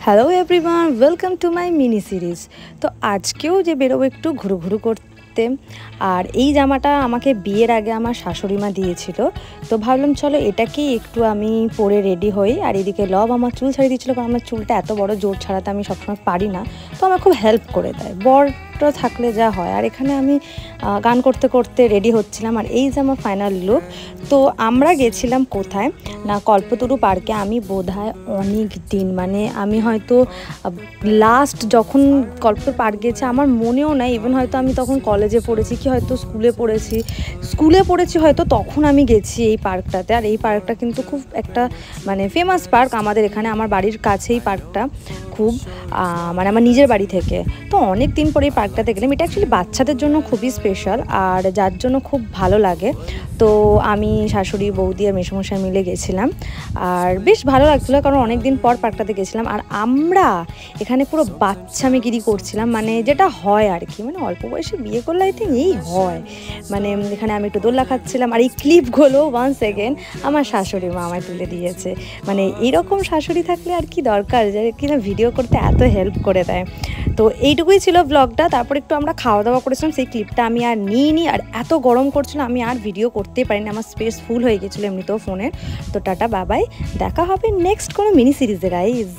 Hello everyone, welcome to my mini series. তো আজকেও যে বেরোবো একটু ঘুরু ঘুরু করতে। আর এই জামাটা আমাকে বিয়ের আগে আমার শাশুড়ি মা দিয়েছিল, তো ভাবলাম চলো এটাকেই একটু আমি পরে রেডি হই। আর এদিকে লব আমার চুল ছাড়িয়ে দিচ্ছিলো, কারণ আমার চুলটা এত বড় জোর ছাড়াতে আমি সবসময় পারি না, তো আমার খুব হেল্প করে দেয় বরটা থাকলে যা হয়। আর এখানে আমি গান করতে করতে রেডি হচ্ছিলাম, আর এই যে আমার ফাইনাল লুক। তো আমরা গেছিলাম কোথায় না, কল্পতরু পার্কে। আমি বোধহয় অনেক দিন, মানে আমি হয়তো লাস্ট যখন কল্পতরু পার্ক গেছে আমার মনেও নাই। ইভেন হয়তো আমি তখন কলেজে পড়েছি কি হয়তো স্কুলে পড়েছি হয়তো, তখন আমি গেছি এই পার্কটাতে। আর এই পার্কটা কিন্তু খুব একটা মানে ফেমাস পার্ক আমাদের এখানে, আমার বাড়ির কাছেই পার্কটা খুব, মানে আমার নিজের বাড়ি থেকে। তো অনেক দিন পরে এই পার্কটাতে গেলাম। এটা অ্যাকচুয়ালি বাচ্চাদের জন্য খুবই স্পেশাল, আর যার জন্য খুব ভালো লাগে। তো আমি শাশুড়ি, বৌদি আর মেসোমশাই মিলে গেছিলাম, আর বেশ ভালো লাগছিলো, কারণ অনেক দিন পর পার্কটাতে গেছিলাম। আর আমরা এখানে পুরো বাচ্চামিগিরি করছিলাম, মানে যেটা হয় আর কি, মানে অল্প বয়সে বিয়ে করলে আই থিঙ্ক এই হয়। মানে এখানে আমি একটু দোল্লা খাচ্ছিলাম, আর এই ক্লিপগুলো ওয়ান সেকেন্ড আমার শাশুড়ি মা আমায় তুলে দিয়েছে। মানে এইরকম শাশুড়ি থাকলে আর কি দরকার, যে কিনা ভিডিও করতে এত হেল্প করে দেয়। তো এইটুকুই ছিল ব্লগটা। তারপর একটু আমরা খাওয়া দাওয়া করেছিলাম, সেই ক্লিপটা আমি আর নিইনি। আর এত গরম করছিল আমি আর ভিডিও করতেই পারিনি, আমার স্পেস ফুল হয়ে গেছিলো এমনিতেও ফোনের। তো টাটা, বাবাই, দেখা হবে নেক্সট কোনো মিনি সিরিজে গাইজ।